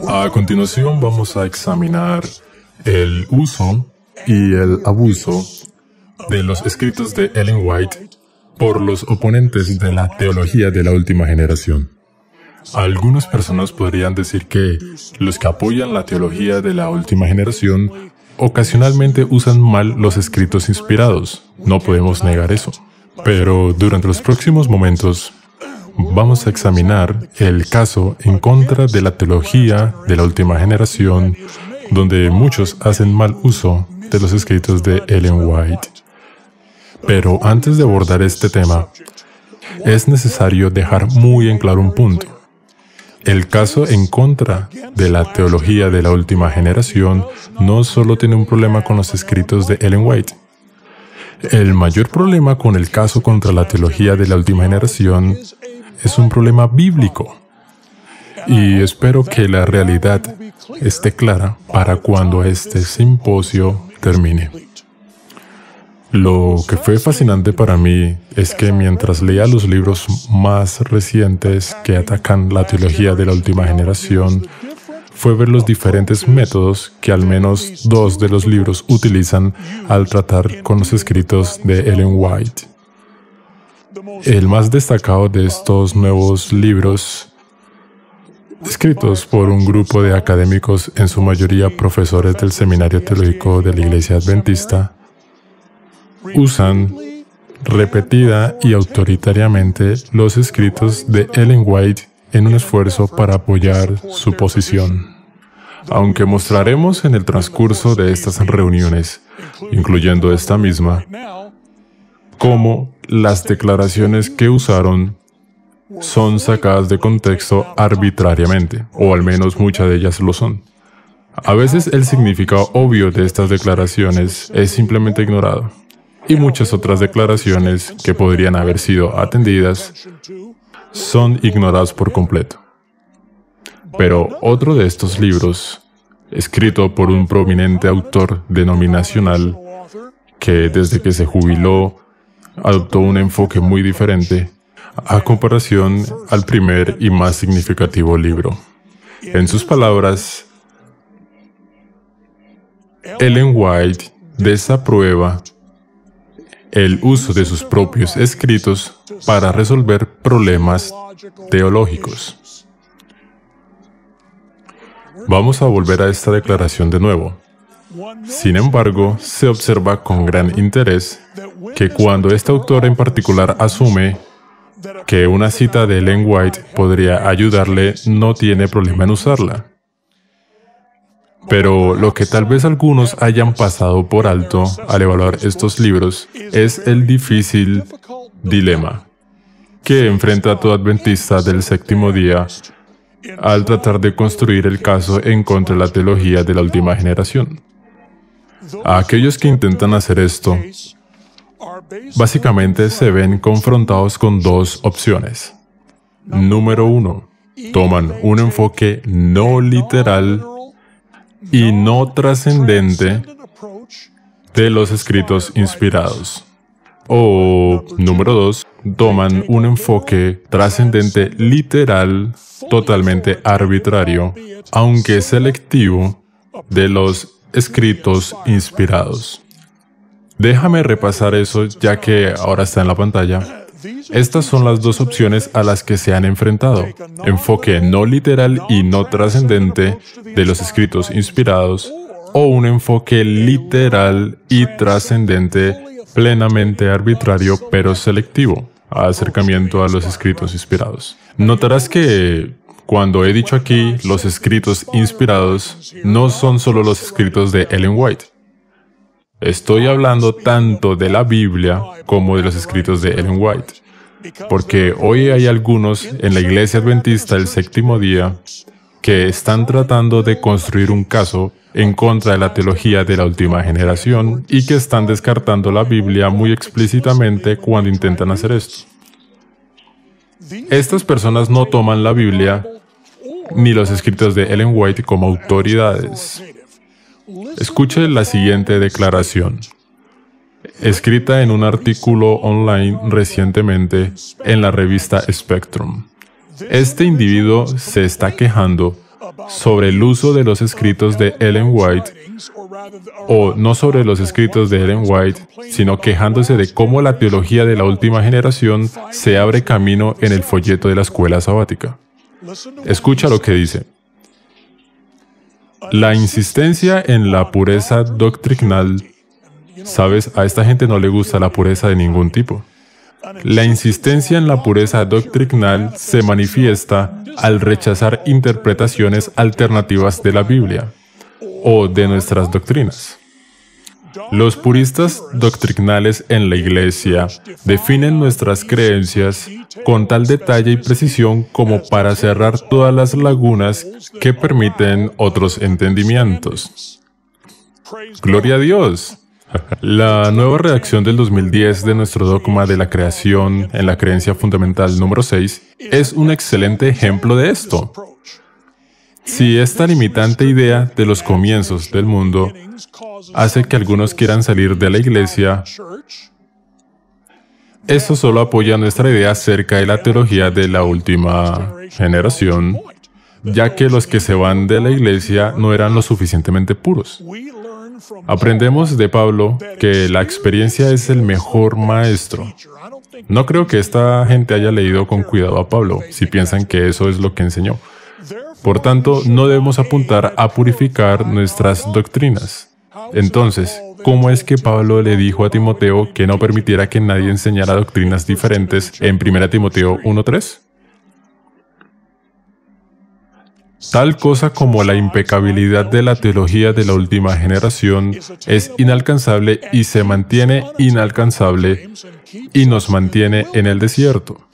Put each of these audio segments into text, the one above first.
A continuación vamos a examinar el uso y el abuso de los escritos de Ellen White por los oponentes de la teología de la última generación. Algunas personas podrían decir que los que apoyan la teología de la última generación ocasionalmente usan mal los escritos inspirados. No podemos negar eso. Pero durante los próximos momentos vamos a examinar el caso en contra de la teología de la última generación, donde muchos hacen mal uso de los escritos de Ellen White. Pero antes de abordar este tema, es necesario dejar muy en claro un punto. El caso en contra de la teología de la última generación no solo tiene un problema con los escritos de Ellen White. El mayor problema con el caso contra la teología de la última generación es un problema bíblico. Y espero que la realidad esté clara para cuando este simposio termine. Lo que fue fascinante para mí es que mientras leía los libros más recientes que atacan la teología de la última generación, fue ver los diferentes métodos que al menos dos de los libros utilizan al tratar con los escritos de Ellen White. El más destacado de estos nuevos libros, escritos por un grupo de académicos, en su mayoría profesores del Seminario Teológico de la Iglesia Adventista, usan repetida y autoritariamente los escritos de Ellen White en un esfuerzo para apoyar su posición. Aunque mostraremos en el transcurso de estas reuniones, incluyendo esta misma, cómo las declaraciones que usaron son sacadas de contexto arbitrariamente, o al menos muchas de ellas lo son. A veces el significado obvio de estas declaraciones es simplemente ignorado, y muchas otras declaraciones que podrían haber sido atendidas son ignoradas por completo. Pero otro de estos libros, escrito por un prominente autor denominacional que desde que se jubiló adoptó un enfoque muy diferente a comparación al primer y más significativo libro. En sus palabras, Ellen White desaprueba el uso de sus propios escritos para resolver problemas teológicos. Vamos a volver a esta declaración de nuevo. Sin embargo, se observa con gran interés que cuando este autor en particular asume que una cita de Ellen White podría ayudarle, no tiene problema en usarla. Pero lo que tal vez algunos hayan pasado por alto al evaluar estos libros es el difícil dilema que enfrenta todo adventista del séptimo día al tratar de construir el caso en contra de la teología de la última generación. A aquellos que intentan hacer esto, básicamente se ven confrontados con dos opciones. Número uno, toman un enfoque no literal y no trascendente de los escritos inspirados. O, número dos, toman un enfoque trascendente literal, totalmente arbitrario, aunque selectivo, de los escritos inspirados. Déjame repasar eso ya que ahora está en la pantalla. Estas son las dos opciones a las que se han enfrentado. Enfoque no literal y no trascendente de los escritos inspirados, o un enfoque literal y trascendente, plenamente arbitrario pero selectivo, acercamiento a los escritos inspirados. Notarás que cuando he dicho aquí los escritos inspirados, no son solo los escritos de Ellen White. Estoy hablando tanto de la Biblia como de los escritos de Ellen White, porque hoy hay algunos en la Iglesia Adventista del séptimo día que están tratando de construir un caso en contra de la teología de la última generación y que están descartando la Biblia muy explícitamente cuando intentan hacer esto. Estas personas no toman la Biblia ni los escritos de Ellen White como autoridades. Escuche la siguiente declaración, escrita en un artículo online recientemente en la revista Spectrum. Este individuo se está quejando sobre el uso de los escritos de Ellen White, o no sobre los escritos de Ellen White, sino quejándose de cómo la teología de la última generación se abre camino en el folleto de la escuela sabática. Escucha lo que dice. La insistencia en la pureza doctrinal. Sabes, a esta gente no le gusta la pureza de ningún tipo. La insistencia en la pureza doctrinal se manifiesta al rechazar interpretaciones alternativas de la Biblia o de nuestras doctrinas. Los puristas doctrinales en la Iglesia definen nuestras creencias con tal detalle y precisión como para cerrar todas las lagunas que permiten otros entendimientos. ¡Gloria a Dios! La nueva redacción del 2010 de nuestro dogma de la creación en la creencia fundamental número 6 es un excelente ejemplo de esto. Si esta limitante idea de los comienzos del mundo hace que algunos quieran salir de la Iglesia, esto solo apoya nuestra idea acerca de la teología de la última generación, ya que los que se van de la Iglesia no eran lo suficientemente puros. Aprendemos de Pablo que la experiencia es el mejor maestro. No creo que esta gente haya leído con cuidado a Pablo, si piensan que eso es lo que enseñó. Por tanto, no debemos apuntar a purificar nuestras doctrinas. Entonces, ¿cómo es que Pablo le dijo a Timoteo que no permitiera que nadie enseñara doctrinas diferentes en 1 Timoteo 1:3? Tal cosa como la impecabilidad de la teología de la última generación es inalcanzable y se mantiene inalcanzable y nos mantiene en el desierto.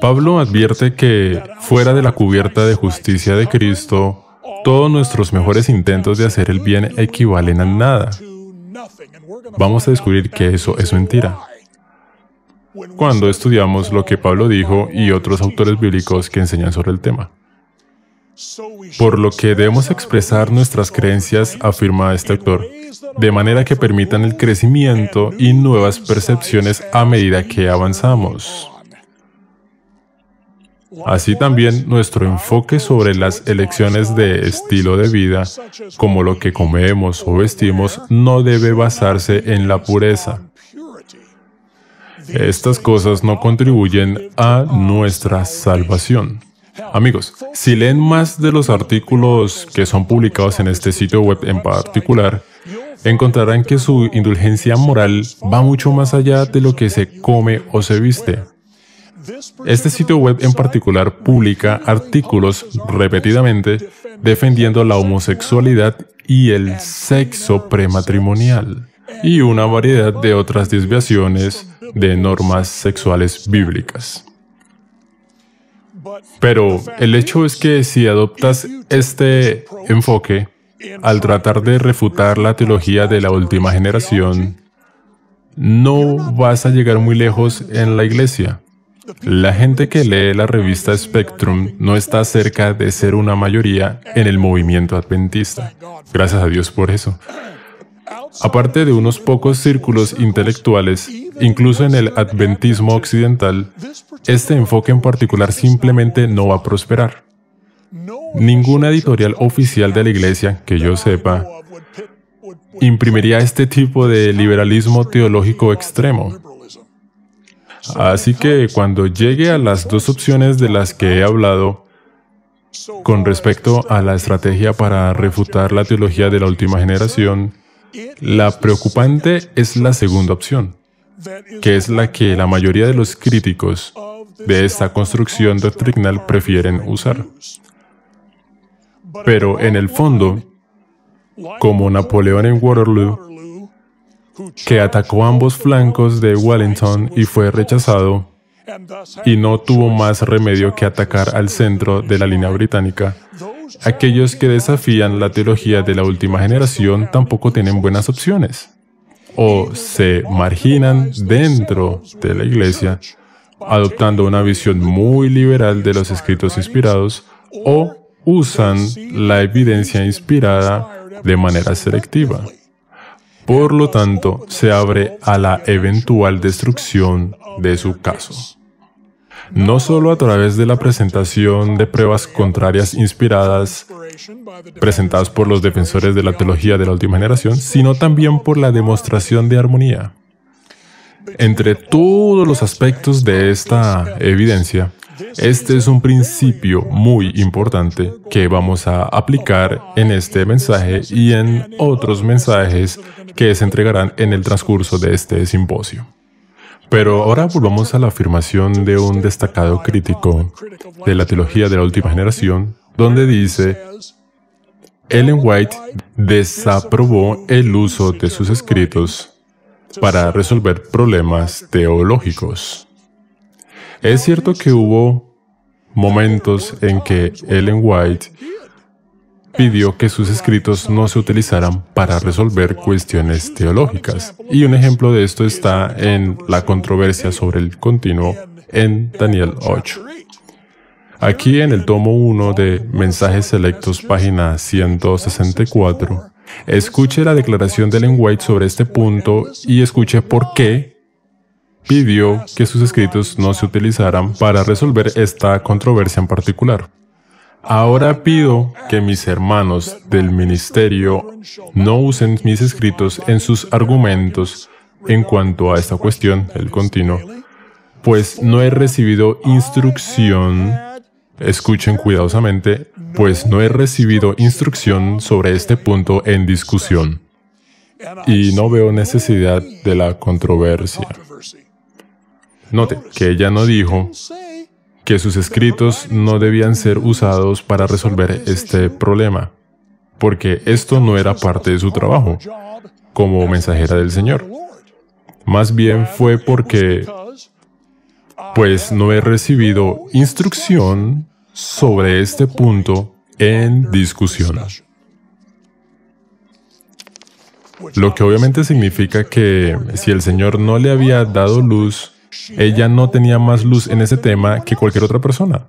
Pablo advierte que, fuera de la cubierta de justicia de Cristo, todos nuestros mejores intentos de hacer el bien equivalen a nada. Vamos a descubrir que eso es mentira cuando estudiamos lo que Pablo dijo y otros autores bíblicos que enseñan sobre el tema. Por lo que debemos expresar nuestras creencias, afirma este autor, de manera que permitan el crecimiento y nuevas percepciones a medida que avanzamos. Así también, nuestro enfoque sobre las elecciones de estilo de vida, como lo que comemos o vestimos, no debe basarse en la pureza. Estas cosas no contribuyen a nuestra salvación. Amigos, si leen más de los artículos que son publicados en este sitio web en particular, encontrarán que su indulgencia moral va mucho más allá de lo que se come o se viste. Este sitio web en particular publica artículos repetidamente defendiendo la homosexualidad y el sexo prematrimonial, y una variedad de otras desviaciones de normas sexuales bíblicas. Pero el hecho es que si adoptas este enfoque, al tratar de refutar la teología de la última generación, no vas a llegar muy lejos en la Iglesia. La gente que lee la revista Spectrum no está cerca de ser una mayoría en el movimiento adventista. Gracias a Dios por eso. Aparte de unos pocos círculos intelectuales, incluso en el adventismo occidental, este enfoque en particular simplemente no va a prosperar. Ninguna editorial oficial de la Iglesia, que yo sepa, imprimiría este tipo de liberalismo teológico extremo. Así que cuando llegue a las dos opciones de las que he hablado, con respecto a la estrategia para refutar la teología de la última generación, la preocupante es la segunda opción, que es la que la mayoría de los críticos de esta construcción doctrinal prefieren usar. Pero en el fondo, como Napoleón en Waterloo, que atacó ambos flancos de Wellington y fue rechazado, y no tuvo más remedio que atacar al centro de la línea británica, aquellos que desafían la teología de la última generación tampoco tienen buenas opciones. O se marginan dentro de la Iglesia, adoptando una visión muy liberal de los escritos inspirados, o usan la evidencia inspirada de manera selectiva. Por lo tanto, se abre a la eventual destrucción de su caso. no solo a través de la presentación de pruebas contrarias inspiradas presentadas por los defensores de la teología de la última generación, sino también por la demostración de armonía. Entre todos los aspectos de esta evidencia, este es un principio muy importante que vamos a aplicar en este mensaje y en otros mensajes que se entregarán en el transcurso de este simposio. Pero ahora volvamos a la afirmación de un destacado crítico de la teología de la última generación, donde dice: Ellen White desaprobó el uso de sus escritos para resolver problemas teológicos. Es cierto que hubo momentos en que Ellen White pidió que sus escritos no se utilizaran para resolver cuestiones teológicas. Y un ejemplo de esto está en la controversia sobre el continuo en Daniel 8. Aquí en el tomo 1 de Mensajes Selectos, página 164, escuche la declaración de Ellen White sobre este punto y escuche por qué pidió que sus escritos no se utilizaran para resolver esta controversia en particular. Ahora pido que mis hermanos del ministerio no usen mis escritos en sus argumentos en cuanto a esta cuestión, el continuo, pues no he recibido instrucción, escuchen cuidadosamente, pues no he recibido instrucción sobre este punto en discusión, y no veo necesidad de la controversia. Note que ella no dijo que sus escritos no debían ser usados para resolver este problema, porque esto no era parte de su trabajo como mensajera del Señor. Más bien fue porque, pues, no he recibido instrucción sobre este punto en discusión. Lo que obviamente significa que si el Señor no le había dado luz, ella no tenía más luz en ese tema que cualquier otra persona.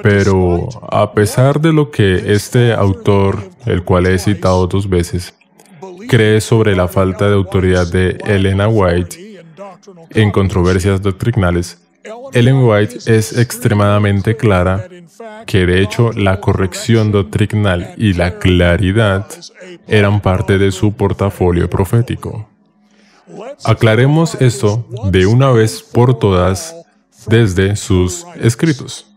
Pero a pesar de lo que este autor, el cual he citado 2 veces, cree sobre la falta de autoridad de Ellen White en controversias doctrinales, Ellen White es extremadamente clara que de hecho la corrección doctrinal y la claridad eran parte de su portafolio profético. Aclaremos esto de una vez por todas desde sus escritos.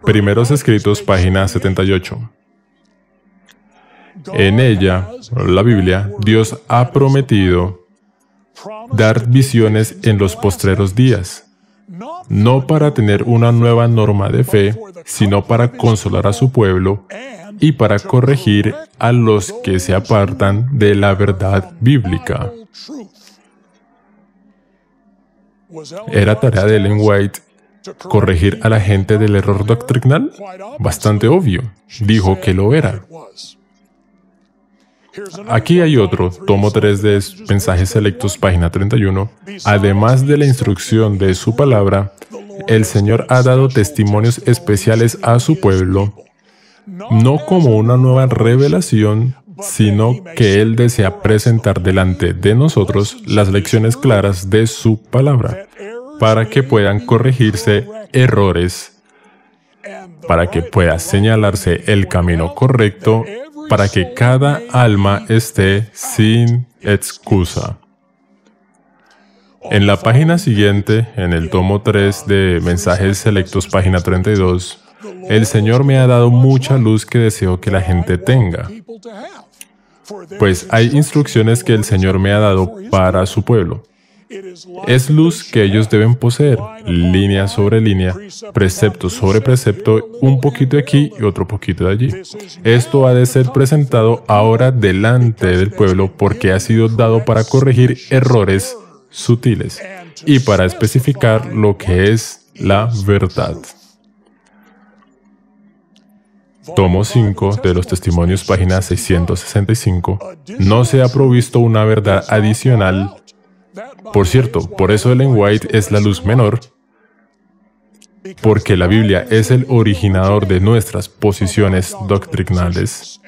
Primeros Escritos, página 78. En ella, la Biblia, Dios ha prometido dar visiones en los postreros días, no para tener una nueva norma de fe, sino para consolar a su pueblo y para corregir a los que se apartan de la verdad bíblica. ¿Era tarea de Ellen White corregir a la gente del error doctrinal? Bastante obvio. Dijo que lo era. Aquí hay otro, tomo 3 de Mensajes Selectos, página 31. Además de la instrucción de su palabra, el Señor ha dado testimonios especiales a su pueblo, no como una nueva revelación, sino que Él desea presentar delante de nosotros las lecciones claras de su palabra, para que puedan corregirse errores, para que pueda señalarse el camino correcto, para que cada alma esté sin excusa. En la página siguiente, en el tomo 3 de Mensajes Selectos, página 32, el Señor me ha dado mucha luz que deseo que la gente tenga. Pues hay instrucciones que el Señor me ha dado para su pueblo. Es luz que ellos deben poseer, línea sobre línea, precepto sobre precepto, un poquito de aquí y otro poquito de allí. Esto ha de ser presentado ahora delante del pueblo porque ha sido dado para corregir errores sutiles y para especificar lo que es la verdad. Tomo 5 de los Testimonios, página 665. No se ha provisto una verdad adicional. Por cierto, por eso Ellen White es la luz menor, porque la Biblia es el originador de nuestras posiciones doctrinales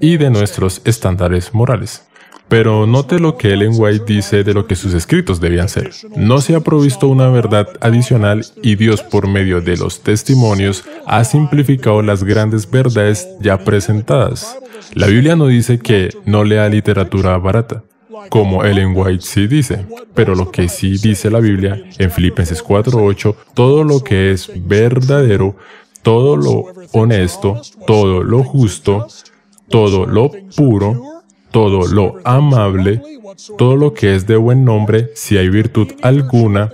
y de nuestros estándares morales. Pero note lo que Ellen White dice de lo que sus escritos debían ser. No se ha provisto una verdad adicional y Dios, por medio de los testimonios, ha simplificado las grandes verdades ya presentadas. La Biblia no dice que no lea literatura barata, como Ellen White sí dice, pero lo que sí dice la Biblia en Filipenses 4:8, todo lo que es verdadero, todo lo honesto, todo lo justo, todo lo puro, todo lo amable, todo lo que es de buen nombre, si hay virtud alguna,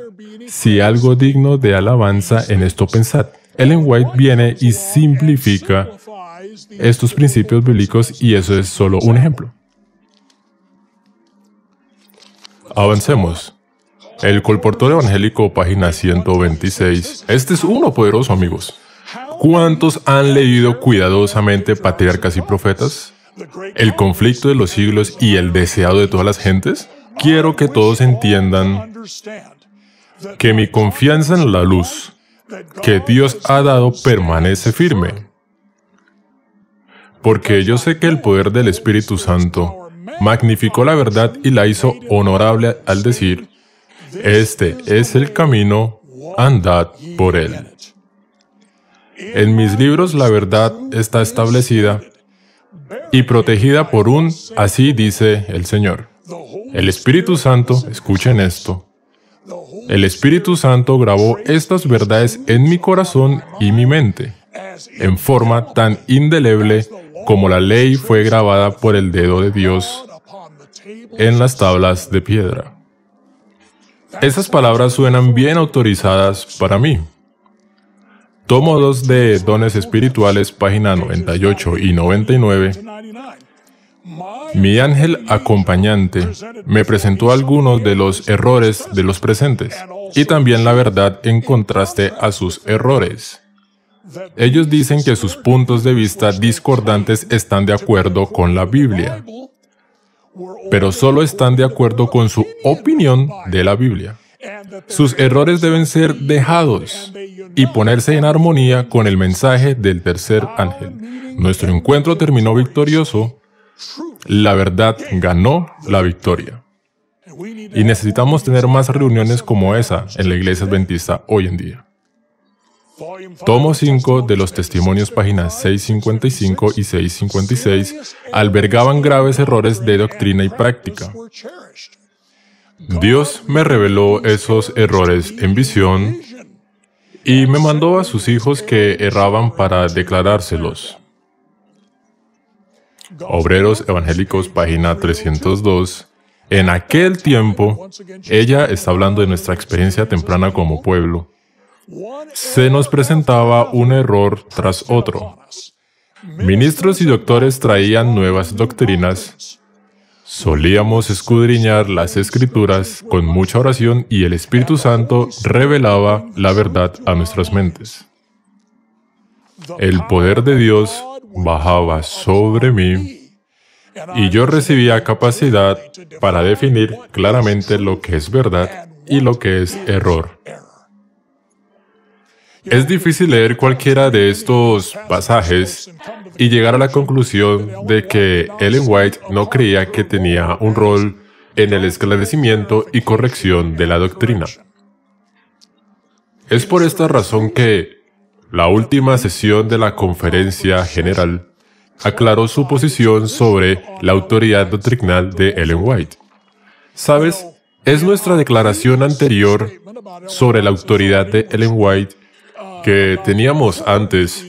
si algo digno de alabanza, en esto pensad. Ellen White viene y simplifica estos principios bíblicos y eso es solo un ejemplo. Avancemos. El Colportor Evangélico, página 126. Este es uno poderoso, amigos. ¿Cuántos han leído cuidadosamente Patriarcas y Profetas? ¿El conflicto de los siglos y el deseado de todas las gentes? Quiero que todos entiendan que mi confianza en la luz que Dios ha dado permanece firme. Porque yo sé que el poder del Espíritu Santo magnificó la verdad y la hizo honorable al decir, este es el camino, andad por él. En mis libros la verdad está establecida y protegida por un, así dice el Señor. El Espíritu Santo, escuchen esto, el Espíritu Santo grabó estas verdades en mi corazón y mi mente, en forma tan indeleble como la ley fue grabada por el dedo de Dios en las tablas de piedra. Esas palabras suenan bien autorizadas para mí. Tomo 2 de Dones Espirituales, página 98 y 99. Mi ángel acompañante me presentó algunos de los errores de los presentes, y también la verdad en contraste a sus errores. Ellos dicen que sus puntos de vista discordantes están de acuerdo con la Biblia, pero solo están de acuerdo con su opinión de la Biblia. Sus errores deben ser dejados y ponerse en armonía con el mensaje del tercer ángel. Nuestro encuentro terminó victorioso. La verdad ganó la victoria. Y necesitamos tener más reuniones como esa en la iglesia adventista hoy en día. Tomo 5 de los Testimonios, páginas 655 y 656, albergaban graves errores de doctrina y práctica. Dios me reveló esos errores en visión y me mandó a sus hijos que erraban para declarárselos. Obreros Evangélicos, página 302. En aquel tiempo, ella está hablando de nuestra experiencia temprana como pueblo. Se nos presentaba un error tras otro. Ministros y doctores traían nuevas doctrinas. Solíamos escudriñar las Escrituras con mucha oración y el Espíritu Santo revelaba la verdad a nuestras mentes. El poder de Dios bajaba sobre mí y yo recibía capacidad para definir claramente lo que es verdad y lo que es error. Es difícil leer cualquiera de estos pasajes y llegar a la conclusión de que Ellen White no creía que tenía un rol en el esclarecimiento y corrección de la doctrina. Es por esta razón que la última sesión de la Conferencia General aclaró su posición sobre la autoridad doctrinal de Ellen White. ¿Sabes? Es nuestra declaración anterior sobre la autoridad de Ellen White que teníamos antes,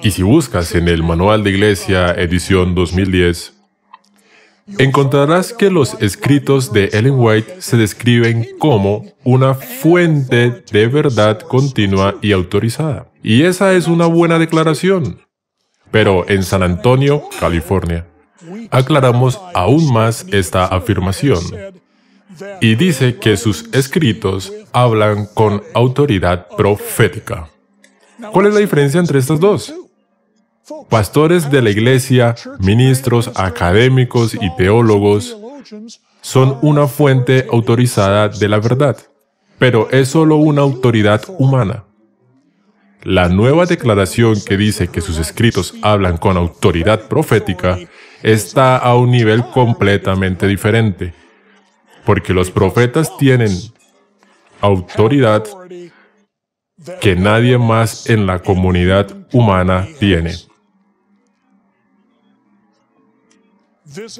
y si buscas en el Manual de Iglesia, edición 2010, encontrarás que los escritos de Ellen White se describen como una fuente de verdad continua y autorizada. Y esa es una buena declaración. Pero en San Antonio, California, aclaramos aún más esta afirmación. Y dice que sus escritos hablan con autoridad profética. ¿Cuál es la diferencia entre estas dos? Pastores de la iglesia, ministros, académicos y teólogos son una fuente autorizada de la verdad, pero es solo una autoridad humana. La nueva declaración que dice que sus escritos hablan con autoridad profética está a un nivel completamente diferente, porque los profetas tienen autoridad que nadie más en la comunidad humana tiene.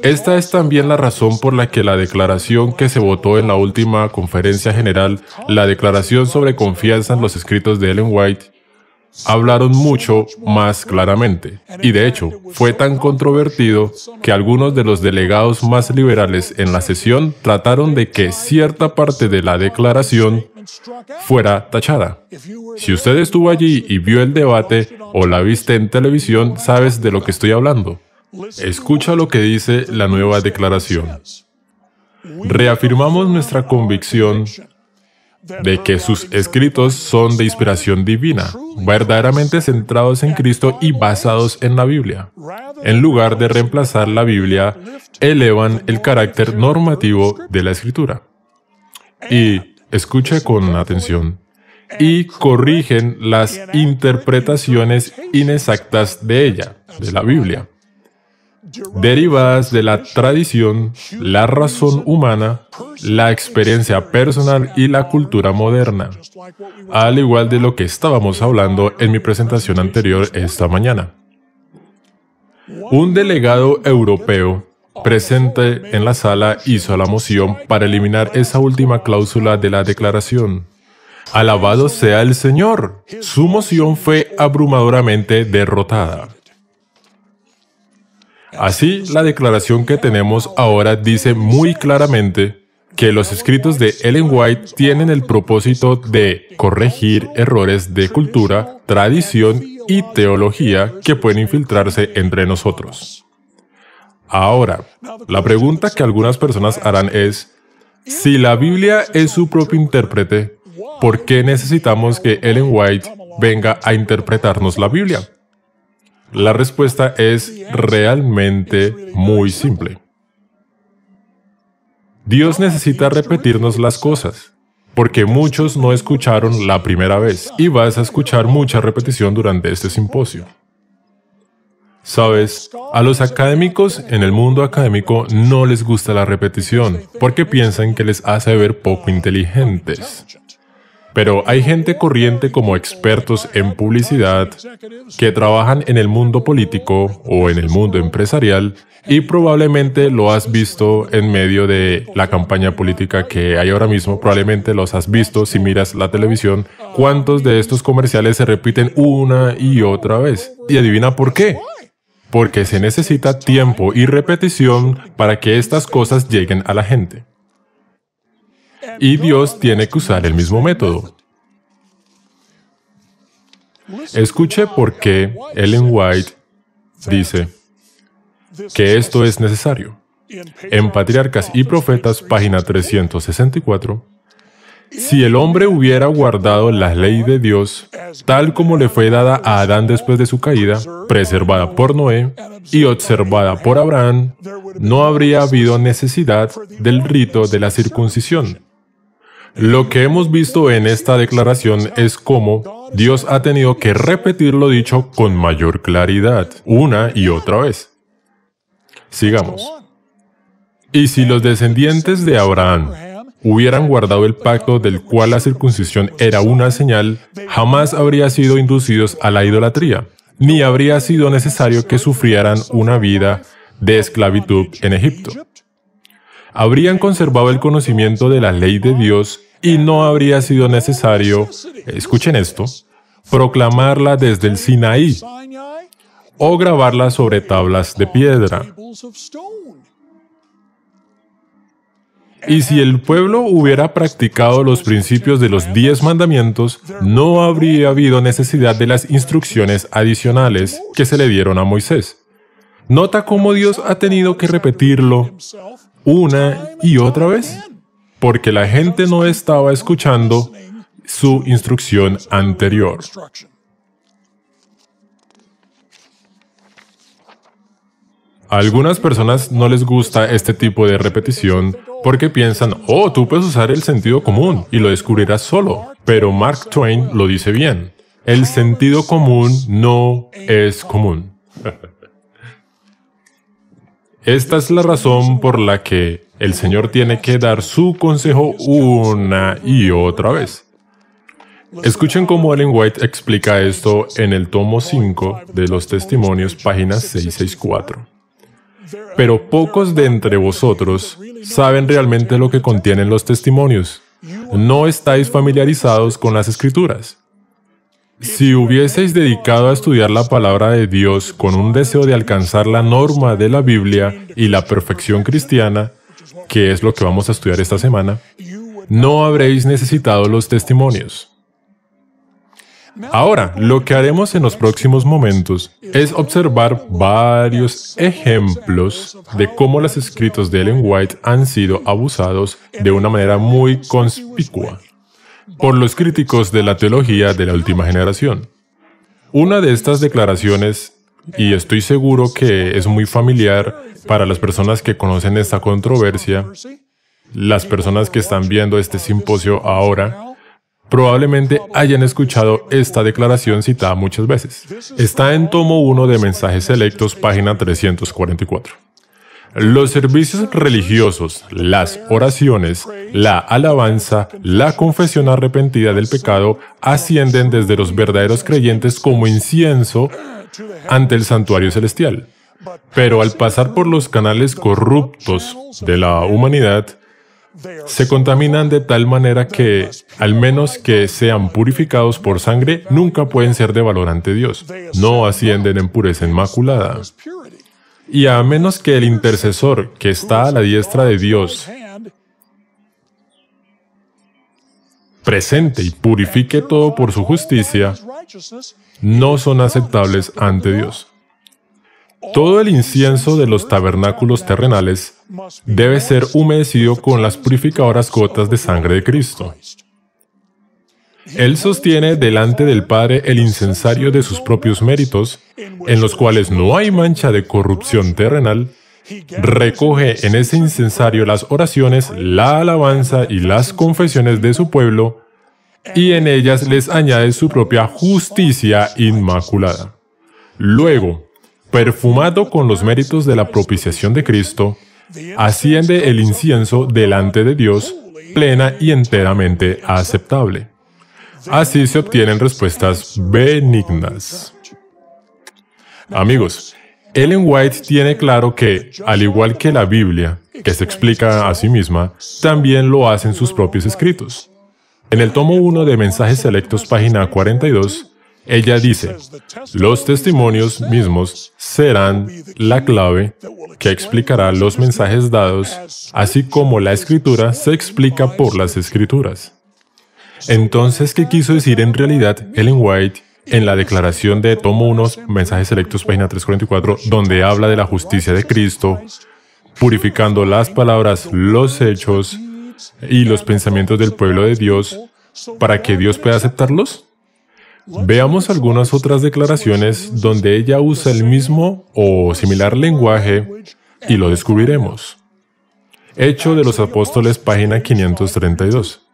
Esta es también la razón por la que la declaración que se votó en la última conferencia general, la declaración sobre confianza en los escritos de Ellen White, hablaron mucho más claramente. Y de hecho, fue tan controvertido que algunos de los delegados más liberales en la sesión trataron de que cierta parte de la declaración fuera tachada. Si usted estuvo allí y vio el debate o la viste en televisión, sabes de lo que estoy hablando. Escucha lo que dice la nueva declaración. Reafirmamos nuestra convicción de que sus escritos son de inspiración divina, verdaderamente centrados en Cristo y basados en la Biblia. En lugar de reemplazar la Biblia, elevan el carácter normativo de la Escritura. Y escuche con atención. Y corrigen las interpretaciones inexactas de ella, de la Biblia, derivadas de la tradición, la razón humana, la experiencia personal y la cultura moderna, al igual de lo que estábamos hablando en mi presentación anterior esta mañana. Un delegado europeo presente en la sala hizo la moción para eliminar esa última cláusula de la declaración. Alabado sea el Señor. Su moción fue abrumadoramente derrotada. Así, la declaración que tenemos ahora dice muy claramente que los escritos de Ellen White tienen el propósito de corregir errores de cultura, tradición y teología que pueden infiltrarse entre nosotros. Ahora, la pregunta que algunas personas harán es, si la Biblia es su propio intérprete, ¿por qué necesitamos que Ellen White venga a interpretarnos la Biblia? La respuesta es realmente muy simple. Dios necesita repetirnos las cosas, porque muchos no escucharon la primera vez, y vas a escuchar mucha repetición durante este simposio. Sabes, a los académicos en el mundo académico no les gusta la repetición, porque piensan que les hace ver poco inteligentes. Pero hay gente corriente como expertos en publicidad que trabajan en el mundo político o en el mundo empresarial y probablemente lo has visto en medio de la campaña política que hay ahora mismo, probablemente los has visto si miras la televisión. ¿Cuántos de estos comerciales se repiten una y otra vez? Y adivina por qué. Porque se necesita tiempo y repetición para que estas cosas lleguen a la gente. Y Dios tiene que usar el mismo método. Escuche por qué Ellen White dice que esto es necesario. En Patriarcas y Profetas, página 364, si el hombre hubiera guardado la ley de Dios, tal como le fue dada a Adán después de su caída, preservada por Noé y observada por Abraham, no habría habido necesidad del rito de la circuncisión. Lo que hemos visto en esta declaración es cómo Dios ha tenido que repetir lo dicho con mayor claridad, una y otra vez. Sigamos. Y si los descendientes de Abraham hubieran guardado el pacto del cual la circuncisión era una señal, jamás habrían sido inducidos a la idolatría, ni habría sido necesario que sufrieran una vida de esclavitud en Egipto. Habrían conservado el conocimiento de la ley de Dios y no habría sido necesario, escuchen esto, proclamarla desde el Sinaí o grabarla sobre tablas de piedra. Y si el pueblo hubiera practicado los principios de los 10 mandamientos, no habría habido necesidad de las instrucciones adicionales que se le dieron a Moisés. ¿Nota cómo Dios ha tenido que repetirlo una y otra vez? Porque la gente no estaba escuchando su instrucción anterior. A algunas personas no les gusta este tipo de repetición porque piensan, oh, tú puedes usar el sentido común y lo descubrirás solo. Pero Mark Twain lo dice bien. El sentido común no es común. Esta es la razón por la que el Señor tiene que dar su consejo una y otra vez. Escuchen cómo Ellen White explica esto en el tomo 5 de los Testimonios, página 664. Pero pocos de entre vosotros saben realmente lo que contienen los testimonios. No estáis familiarizados con las Escrituras. Si hubieseis dedicado a estudiar la palabra de Dios con un deseo de alcanzar la norma de la Biblia y la perfección cristiana, que es lo que vamos a estudiar esta semana, no habréis necesitado los testimonios. Ahora, lo que haremos en los próximos momentos es observar varios ejemplos de cómo los escritos de Ellen White han sido abusados de una manera muy conspicua por los críticos de la teología de la última generación. Una de estas declaraciones, y estoy seguro que es muy familiar para las personas que conocen esta controversia, las personas que están viendo este simposio ahora, probablemente hayan escuchado esta declaración citada muchas veces. Está en tomo 1 de Mensajes Selectos, página 344. Los servicios religiosos, las oraciones, la alabanza, la confesión arrepentida del pecado ascienden desde los verdaderos creyentes como incienso ante el santuario celestial. Pero al pasar por los canales corruptos de la humanidad, se contaminan de tal manera que, al menos que sean purificados por sangre, nunca pueden ser de valor ante Dios. No ascienden en pureza inmaculada. Y a menos que el intercesor que está a la diestra de Dios presente y purifique todo por su justicia, no son aceptables ante Dios. Todo el incienso de los tabernáculos terrenales debe ser humedecido con las purificadoras gotas de sangre de Cristo. Él sostiene delante del Padre el incensario de sus propios méritos, en los cuales no hay mancha de corrupción terrenal. Recoge en ese incensario las oraciones, la alabanza y las confesiones de su pueblo, y en ellas les añade su propia justicia inmaculada. Luego, perfumado con los méritos de la propiciación de Cristo, asciende el incienso delante de Dios, plena y enteramente aceptable. Así se obtienen respuestas benignas. Amigos, Ellen White tiene claro que, al igual que la Biblia, que se explica a sí misma, también lo hacen sus propios escritos. En el tomo 1 de Mensajes Selectos, página 42, ella dice, los testimonios mismos serán la clave que explicará los mensajes dados, así como la Escritura se explica por las Escrituras. Entonces, ¿qué quiso decir en realidad Ellen White en la declaración de tomo 1, Mensajes Selectos, página 344, donde habla de la justicia de Cristo, purificando las palabras, los hechos y los pensamientos del pueblo de Dios para que Dios pueda aceptarlos? Veamos algunas otras declaraciones donde ella usa el mismo o similar lenguaje y lo descubriremos. Hechos de los Apóstoles, página 532.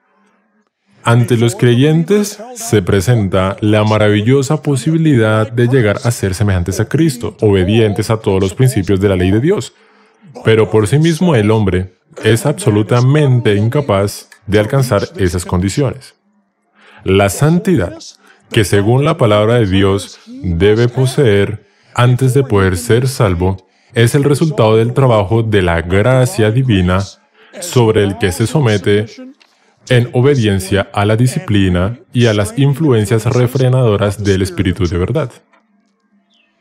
Ante los creyentes se presenta la maravillosa posibilidad de llegar a ser semejantes a Cristo, obedientes a todos los principios de la ley de Dios. Pero por sí mismo el hombre es absolutamente incapaz de alcanzar esas condiciones. La santidad, que según la palabra de Dios debe poseer antes de poder ser salvo, es el resultado del trabajo de la gracia divina sobre el que se somete en obediencia a la disciplina y a las influencias refrenadoras del Espíritu de verdad.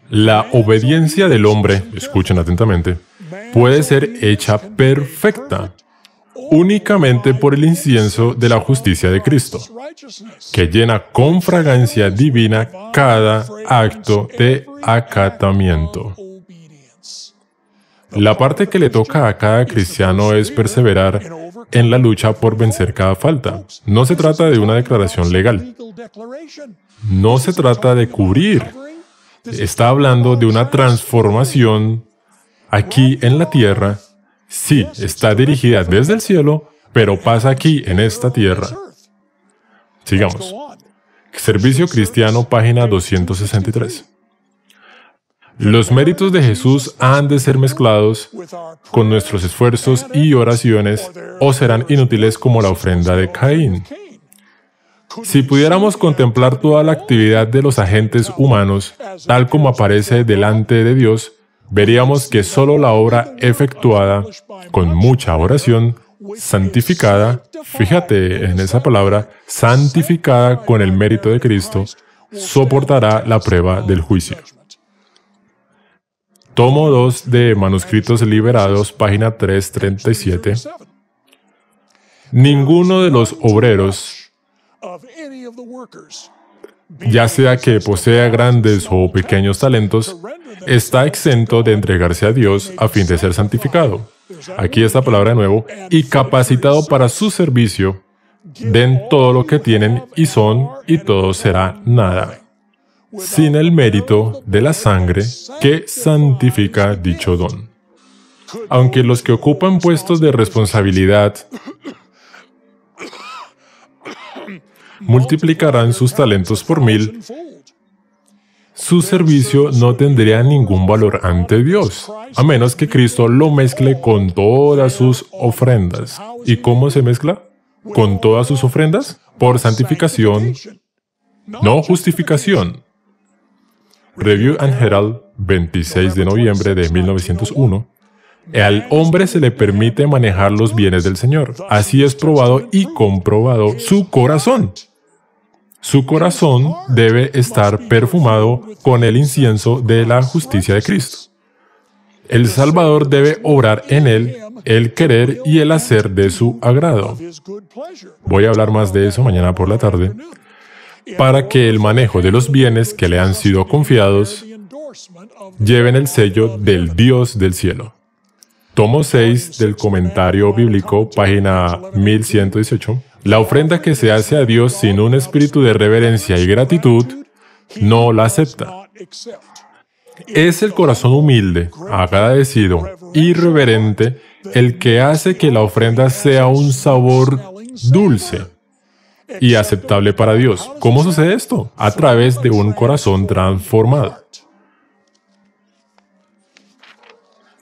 La obediencia del hombre, escuchen atentamente, puede ser hecha perfecta únicamente por el incienso de la justicia de Cristo, que llena con fragancia divina cada acto de acatamiento. La parte que le toca a cada cristiano es perseverar en la lucha por vencer cada falta. No se trata de una declaración legal. No se trata de cubrir. Está hablando de una transformación aquí en la tierra. Sí, está dirigida desde el cielo, pero pasa aquí en esta tierra. Sigamos. Servicio Cristiano, página 263. Los méritos de Jesús han de ser mezclados con nuestros esfuerzos y oraciones o serán inútiles como la ofrenda de Caín. Si pudiéramos contemplar toda la actividad de los agentes humanos, tal como aparece delante de Dios, veríamos que solo la obra efectuada con mucha oración, santificada, fíjate en esa palabra, santificada con el mérito de Cristo, soportará la prueba del juicio. Tomo 2 de Manuscritos Liberados, página 337. Ninguno de los obreros, ya sea que posea grandes o pequeños talentos, está exento de entregarse a Dios a fin de ser santificado. Aquí esta palabra de nuevo, y capacitado para su servicio, den todo lo que tienen y son, y todo será nada, sin el mérito de la sangre que santifica dicho don. Aunque los que ocupan puestos de responsabilidad multiplicarán sus talentos por 1000, su servicio no tendría ningún valor ante Dios, a menos que Cristo lo mezcle con todas sus ofrendas. ¿Y cómo se mezcla? ¿Con todas sus ofrendas? Por santificación, no justificación. Review and Herald, 26 de noviembre de 1901. Al hombre se le permite manejar los bienes del Señor. Así es probado y comprobado su corazón. Su corazón debe estar perfumado con el incienso de la justicia de Cristo. El Salvador debe obrar en él el querer y el hacer de su agrado. Voy a hablar más de eso mañana por la tarde, para que el manejo de los bienes que le han sido confiados lleven el sello del Dios del cielo. Tomo 6 del Comentario Bíblico, página 1118. La ofrenda que se hace a Dios sin un espíritu de reverencia y gratitud no la acepta. Es el corazón humilde, agradecido y reverente el que hace que la ofrenda sea un sabor dulce y aceptable para Dios. ¿Cómo sucede esto? A través de un corazón transformado.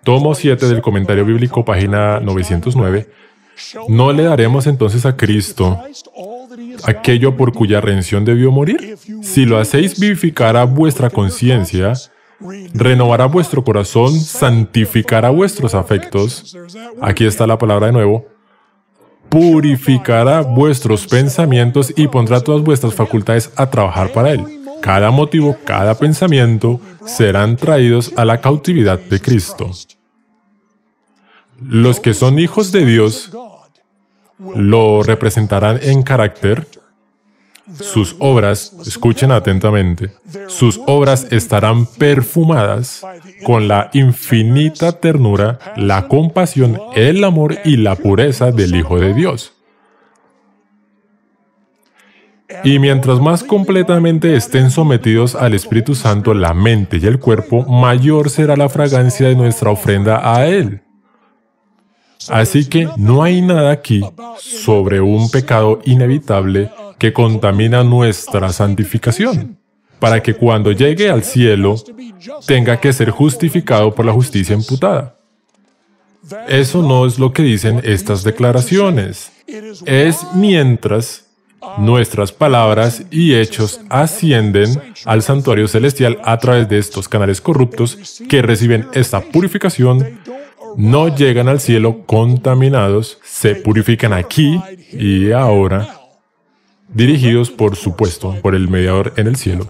Tomo 7 del Comentario Bíblico, página 909. ¿No le daremos entonces a Cristo aquello por cuya redención debió morir? Si lo hacéis, vivificará vuestra conciencia, renovará vuestro corazón, santificará vuestros afectos. Aquí está la palabra de nuevo. Purificará vuestros pensamientos y pondrá todas vuestras facultades a trabajar para Él. Cada motivo, cada pensamiento serán traídos a la cautividad de Cristo. Los que son hijos de Dios lo representarán en carácter. Sus obras, escuchen atentamente, sus obras estarán perfumadas con la infinita ternura, la compasión, el amor y la pureza del Hijo de Dios. Y mientras más completamente estén sometidos al Espíritu Santo la mente y el cuerpo, mayor será la fragancia de nuestra ofrenda a Él. Así que no hay nada aquí sobre un pecado inevitable que contamina nuestra santificación, para que cuando llegue al cielo tenga que ser justificado por la justicia imputada. Eso no es lo que dicen estas declaraciones. Es mientras nuestras palabras y hechos ascienden al santuario celestial a través de estos canales corruptos que reciben esta purificación, no llegan al cielo contaminados, se purifican aquí y ahora, dirigidos, por supuesto, por el mediador en el cielo.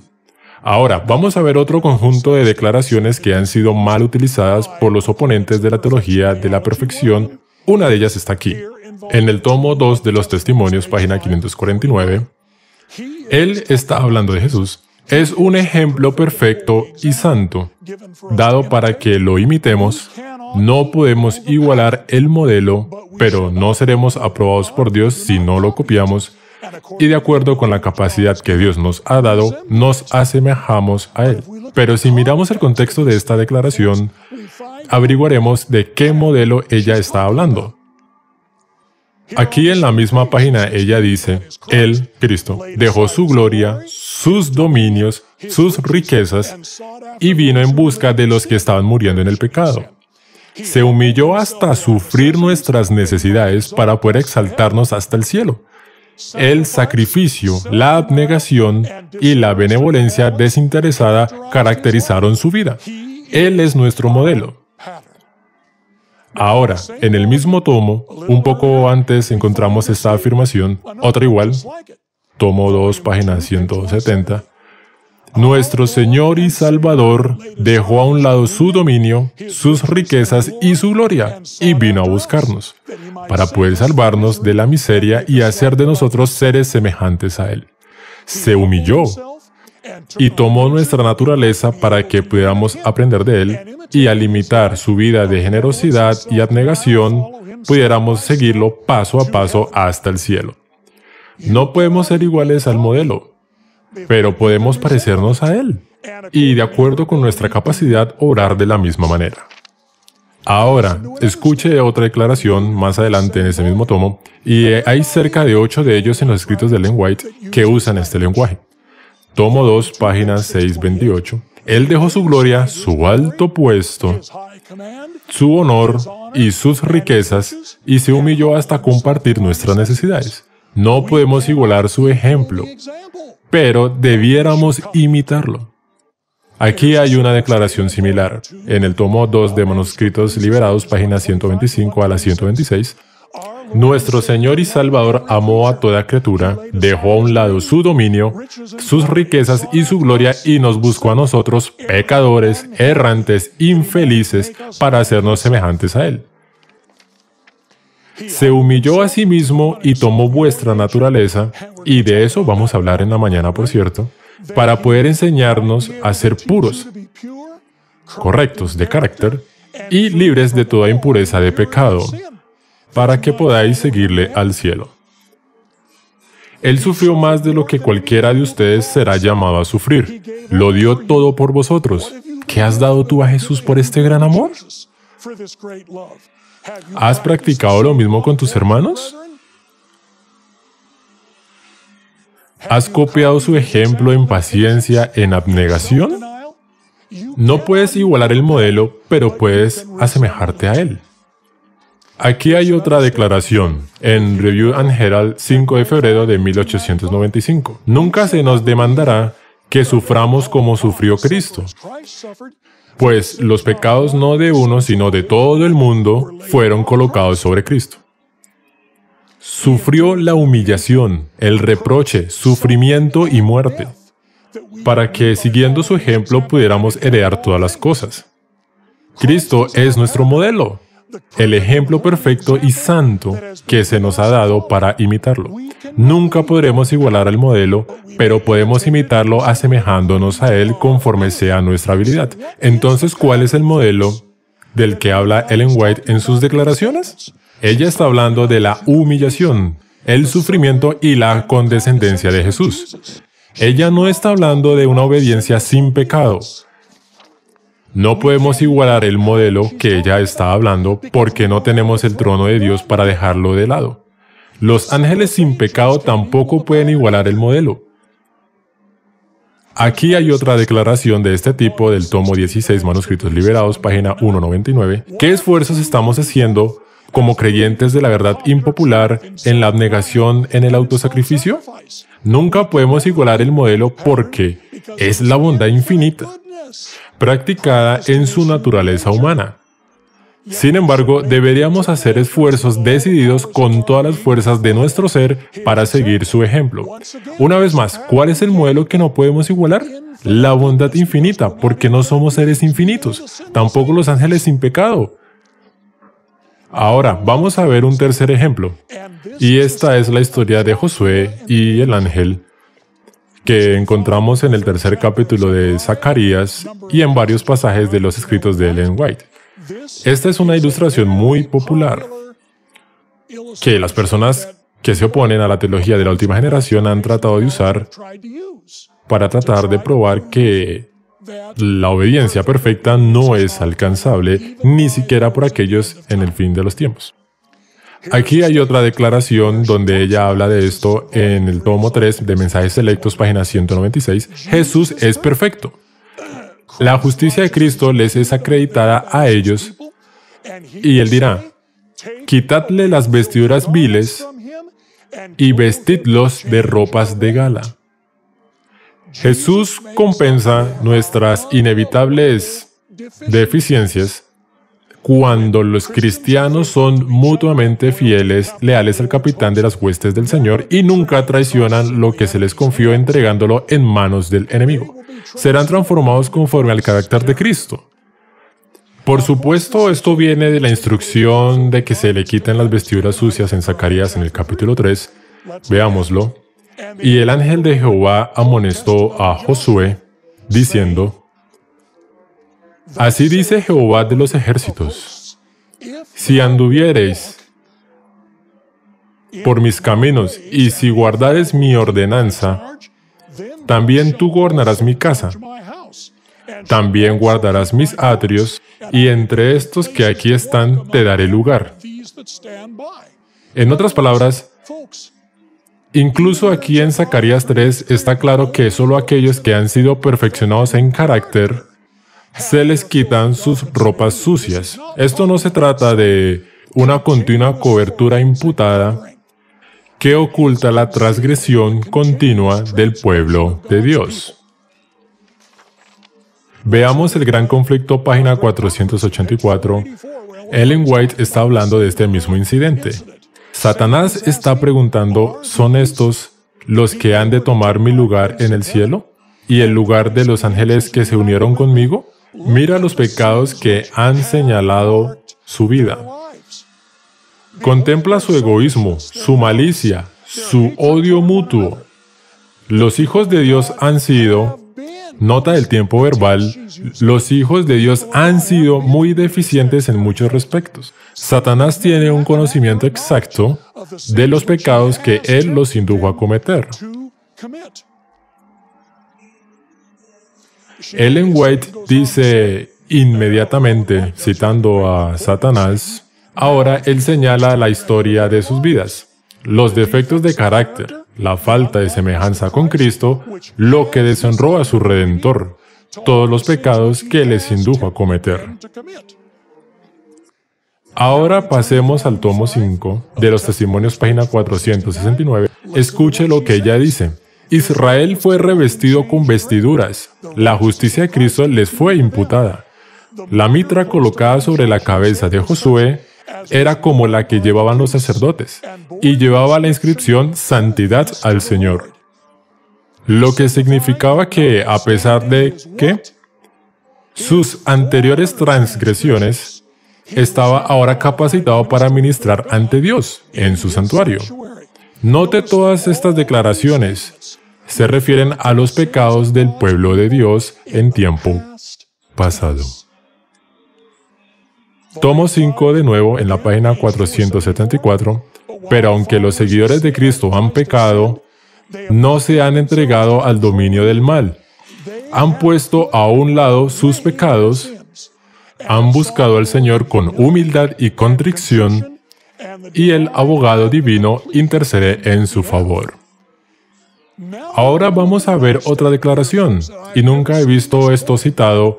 Ahora, vamos a ver otro conjunto de declaraciones que han sido mal utilizadas por los oponentes de la teología de la perfección. Una de ellas está aquí. En el tomo 2 de los Testimonios, página 549, él está hablando de Jesús. Es un ejemplo perfecto y santo, dado para que lo imitemos. No podemos igualar el modelo, pero no seremos aprobados por Dios si no lo copiamos, y de acuerdo con la capacidad que Dios nos ha dado, nos asemejamos a Él. Pero si miramos el contexto de esta declaración, averiguaremos de qué modelo ella está hablando. Aquí en la misma página ella dice, Él, Cristo, dejó su gloria, sus dominios, sus riquezas y vino en busca de los que estaban muriendo en el pecado. Se humilló hasta sufrir nuestras necesidades para poder exaltarnos hasta el cielo. El sacrificio, la abnegación y la benevolencia desinteresada caracterizaron su vida. Él es nuestro modelo. Ahora, en el mismo tomo, un poco antes encontramos esta afirmación, otra igual, tomo 2, página 170. Nuestro Señor y Salvador dejó a un lado su dominio, sus riquezas y su gloria, y vino a buscarnos, para poder salvarnos de la miseria y hacer de nosotros seres semejantes a Él. Se humilló y tomó nuestra naturaleza para que pudiéramos aprender de Él, y al imitar su vida de generosidad y abnegación, pudiéramos seguirlo paso a paso hasta el cielo. No podemos ser iguales al modelo, pero podemos parecernos a Él, y de acuerdo con nuestra capacidad, orar de la misma manera. Ahora, escuche otra declaración más adelante en ese mismo tomo, y hay cerca de 8 de ellos en los escritos de Ellen White que usan este lenguaje. Tomo 2, página 628. Él dejó su gloria, su alto puesto, su honor y sus riquezas, y se humilló hasta compartir nuestras necesidades. No podemos igualar su ejemplo, pero debiéramos imitarlo. Aquí hay una declaración similar. En el tomo 2 de Manuscritos Liberados, páginas 125 a la 126, nuestro Señor y Salvador amó a toda criatura, dejó a un lado su dominio, sus riquezas y su gloria, y nos buscó a nosotros, pecadores, errantes, infelices, para hacernos semejantes a Él. Se humilló a sí mismo y tomó vuestra naturaleza, y de eso vamos a hablar en la mañana, por cierto, para poder enseñarnos a ser puros, correctos de carácter y libres de toda impureza de pecado, para que podáis seguirle al cielo. Él sufrió más de lo que cualquiera de ustedes será llamado a sufrir. Lo dio todo por vosotros. ¿Qué has dado tú a Jesús por este gran amor? ¿Has practicado lo mismo con tus hermanos? ¿Has copiado su ejemplo en paciencia, en abnegación? No puedes igualar el modelo, pero puedes asemejarte a él. Aquí hay otra declaración, en Review and Herald, 5 de febrero de 1895. Nunca se nos demandará que suframos como sufrió Cristo, pues los pecados no de uno, sino de todo el mundo, fueron colocados sobre Cristo. Sufrió la humillación, el reproche, sufrimiento y muerte, para que, siguiendo su ejemplo, pudiéramos heredar todas las cosas. Cristo es nuestro modelo, el ejemplo perfecto y santo que se nos ha dado para imitarlo. Nunca podremos igualar al modelo, pero podemos imitarlo asemejándonos a él conforme sea nuestra habilidad. Entonces, ¿cuál es el modelo del que habla Ellen White en sus declaraciones? Ella está hablando de la humillación, el sufrimiento y la condescendencia de Jesús. Ella no está hablando de una obediencia sin pecado. No podemos igualar el modelo que ella está hablando porque no tenemos el trono de Dios para dejarlo de lado. Los ángeles sin pecado tampoco pueden igualar el modelo. Aquí hay otra declaración de este tipo del tomo 16, Manuscritos Liberados, página 199. ¿Qué esfuerzos estamos haciendo como creyentes de la verdad impopular en la abnegación, en el autosacrificio? Nunca podemos igualar el modelo porque es la bondad infinita, practicada en su naturaleza humana. Sin embargo, deberíamos hacer esfuerzos decididos con todas las fuerzas de nuestro ser para seguir su ejemplo. Una vez más, ¿cuál es el modelo que no podemos igualar? La bondad infinita, porque no somos seres infinitos, tampoco los ángeles sin pecado. Ahora, vamos a ver un tercer ejemplo, y esta es la historia de Josué y el ángel, que encontramos en el tercer capítulo de Zacarías y en varios pasajes de los escritos de Ellen White. Esta es una ilustración muy popular que las personas que se oponen a la teología de la última generación han tratado de usar para tratar de probar que la obediencia perfecta no es alcanzable, ni siquiera por aquellos en el fin de los tiempos. Aquí hay otra declaración donde ella habla de esto en el tomo 3 de Mensajes Selectos, página 196. Jesús es perfecto. La justicia de Cristo les es acreditada a ellos y Él dirá, quitadle las vestiduras viles y vestidlos de ropas de gala. Jesús compensa nuestras inevitables deficiencias cuando los cristianos son mutuamente fieles, leales al capitán de las huestes del Señor y nunca traicionan lo que se les confió entregándolo en manos del enemigo. Serán transformados conforme al carácter de Cristo. Por supuesto, esto viene de la instrucción de que se le quiten las vestiduras sucias en Zacarías en el capítulo 3. Veámoslo. Y el ángel de Jehová amonestó a Josué, diciendo, así dice Jehová de los ejércitos, si anduviereis por mis caminos y si guardares mi ordenanza, también tú gobernarás mi casa, también guardarás mis atrios, y entre estos que aquí están te daré lugar. En otras palabras, incluso aquí en Zacarías 3 está claro que solo aquellos que han sido perfeccionados en carácter se les quitan sus ropas sucias. Esto no se trata de una continua cobertura imputada que oculta la transgresión continua del pueblo de Dios. Veamos el gran conflicto, página 484. Ellen White está hablando de este mismo incidente. Satanás está preguntando, ¿son estos los que han de tomar mi lugar en el cielo? ¿Y el lugar de los ángeles que se unieron conmigo? Mira los pecados que han señalado su vida. Contempla su egoísmo, su malicia, su odio mutuo. Los hijos de Dios han sido, nota el tiempo verbal, los hijos de Dios han sido muy deficientes en muchos respectos. Satanás tiene un conocimiento exacto de los pecados que él los indujo a cometer. Ellen White dice inmediatamente, citando a Satanás, ahora él señala la historia de sus vidas, los defectos de carácter, la falta de semejanza con Cristo, lo que deshonró a su Redentor, todos los pecados que les indujo a cometer. Ahora pasemos al tomo 5 de los Testimonios, página 469. Escuche lo que ella dice. Israel fue revestido con vestiduras. La justicia de Cristo les fue imputada. La mitra colocada sobre la cabeza de Josué era como la que llevaban los sacerdotes, y llevaba la inscripción Santidad al Señor. Lo que significaba que, a pesar de que sus anteriores transgresiones, estaba ahora capacitado para ministrar ante Dios en su santuario. Note todas estas declaraciones. Se refieren a los pecados del pueblo de Dios en tiempo pasado. Tomo 5 de nuevo en la página 474. Pero aunque los seguidores de Cristo han pecado, no se han entregado al dominio del mal. Han puesto a un lado sus pecados, han buscado al Señor con humildad y contrición, y el abogado divino intercede en su favor. Ahora vamos a ver otra declaración, y nunca he visto esto citado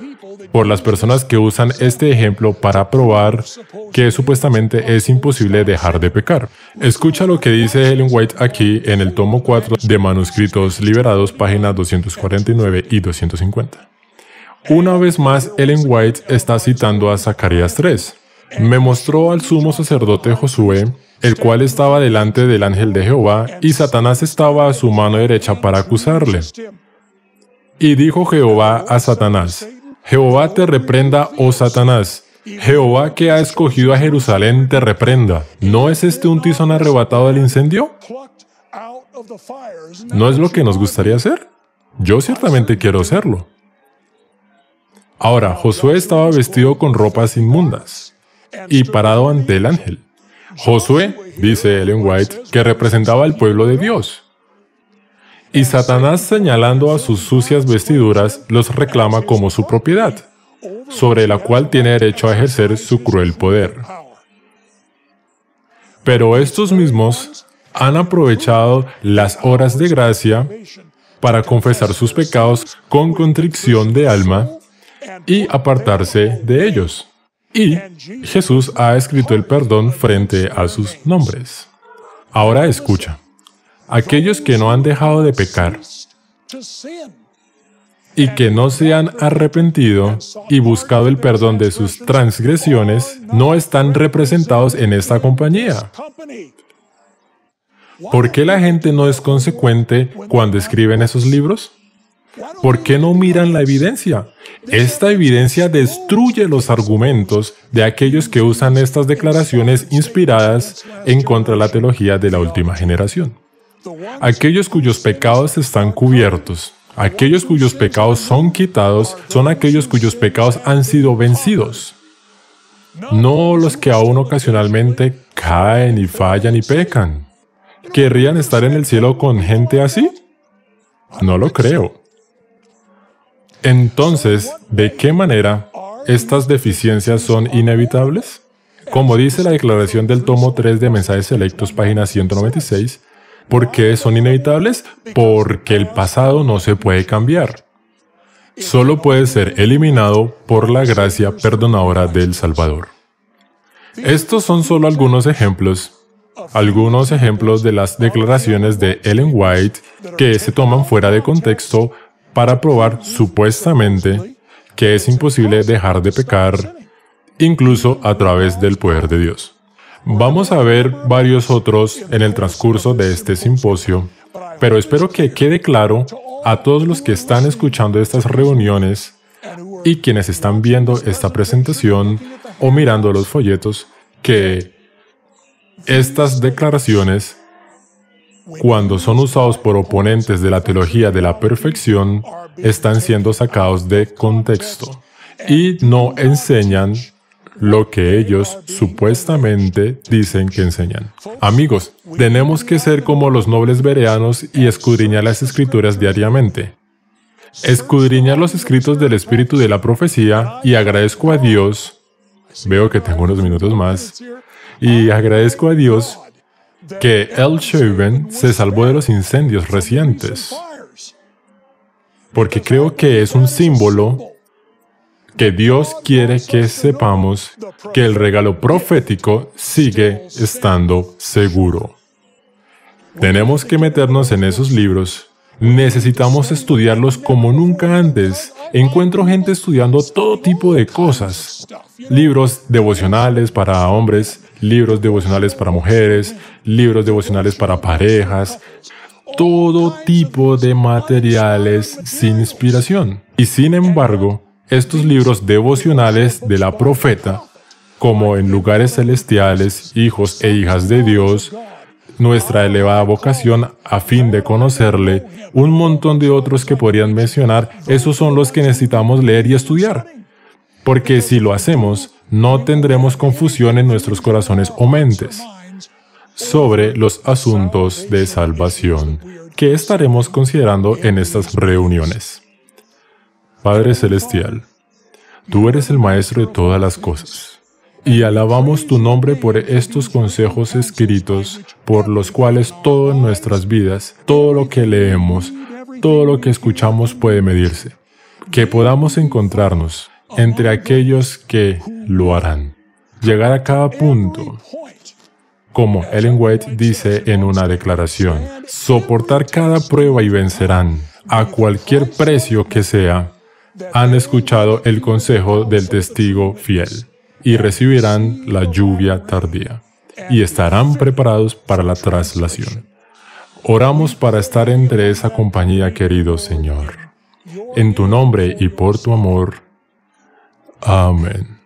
por las personas que usan este ejemplo para probar que supuestamente es imposible dejar de pecar. Escucha lo que dice Ellen White aquí en el tomo 4 de Manuscritos Liberados, páginas 249 y 250. Una vez más, Ellen White está citando a Zacarías 3. Me mostró al sumo sacerdote Josué, el cual estaba delante del ángel de Jehová, y Satanás estaba a su mano derecha para acusarle. Y dijo Jehová a Satanás, Jehová te reprenda, oh Satanás. Jehová que ha escogido a Jerusalén te reprenda. ¿No es este un tizón arrebatado del incendio? ¿No es lo que nos gustaría hacer? Yo ciertamente quiero hacerlo. Ahora, Josué estaba vestido con ropas inmundas y parado ante el ángel. Josué, dice Ellen White, que representaba al pueblo de Dios. Y Satanás, señalando a sus sucias vestiduras, los reclama como su propiedad, sobre la cual tiene derecho a ejercer su cruel poder. Pero estos mismos han aprovechado las horas de gracia para confesar sus pecados con contrición de alma y apartarse de ellos. Y Jesús ha escrito el perdón frente a sus nombres. Ahora escucha. Aquellos que no han dejado de pecar y que no se han arrepentido y buscado el perdón de sus transgresiones, no están representados en esta compañía. ¿Por qué la gente no es consecuente cuando escriben esos libros? ¿Por qué no miran la evidencia? Esta evidencia destruye los argumentos de aquellos que usan estas declaraciones inspiradas en contra de la teología de la última generación. Aquellos cuyos pecados están cubiertos, aquellos cuyos pecados son quitados, son aquellos cuyos pecados han sido vencidos. No los que aún ocasionalmente caen y fallan y pecan. ¿Querrían estar en el cielo con gente así? No lo creo. Entonces, ¿de qué manera estas deficiencias son inevitables? Como dice la declaración del tomo 3 de Mensajes Selectos, página 196, ¿por qué son inevitables? Porque el pasado no se puede cambiar. Solo puede ser eliminado por la gracia perdonadora del Salvador. Estos son solo algunos ejemplos de las declaraciones de Ellen White que se toman fuera de contexto para probar supuestamente que es imposible dejar de pecar, incluso a través del poder de Dios. Vamos a ver varios otros en el transcurso de este simposio, pero espero que quede claro a todos los que están escuchando estas reuniones y quienes están viendo esta presentación o mirando los folletos que estas declaraciones, cuando son usados por oponentes de la teología de la perfección, están siendo sacados de contexto y no enseñan lo que ellos supuestamente dicen que enseñan. Amigos, tenemos que ser como los nobles bereanos y escudriñar las Escrituras diariamente. Escudriñar los escritos del Espíritu de la profecía y agradezco a Dios, veo que tengo unos minutos más, y agradezco a Dios que El Shaven se salvó de los incendios recientes, porque creo que es un símbolo que Dios quiere que sepamos que el regalo profético sigue estando seguro. Tenemos que meternos en esos libros. Necesitamos estudiarlos como nunca antes. Encuentro gente estudiando todo tipo de cosas. Libros devocionales para hombres, libros devocionales para mujeres, libros devocionales para parejas, todo tipo de materiales sin inspiración. Y sin embargo, estos libros devocionales de la profeta, como En lugares celestiales, hijos e hijas de Dios, Nuestra elevada vocación a fin de conocerle, un montón de otros que podrían mencionar, esos son los que necesitamos leer y estudiar. Porque si lo hacemos, no tendremos confusión en nuestros corazones o mentes sobre los asuntos de salvación que estaremos considerando en estas reuniones. Padre Celestial, tú eres el Maestro de todas las cosas, y alabamos tu nombre por estos consejos escritos, por los cuales todo en nuestras vidas, todo lo que leemos, todo lo que escuchamos puede medirse. Que podamos encontrarnos entre aquellos que lo harán. Llegar a cada punto, como Ellen White dice en una declaración, soportar cada prueba y vencerán, a cualquier precio que sea. Han escuchado el consejo del testigo fiel y recibirán la lluvia tardía y estarán preparados para la traslación. Oramos para estar entre esa compañía, querido Señor. En tu nombre y por tu amor. Amén.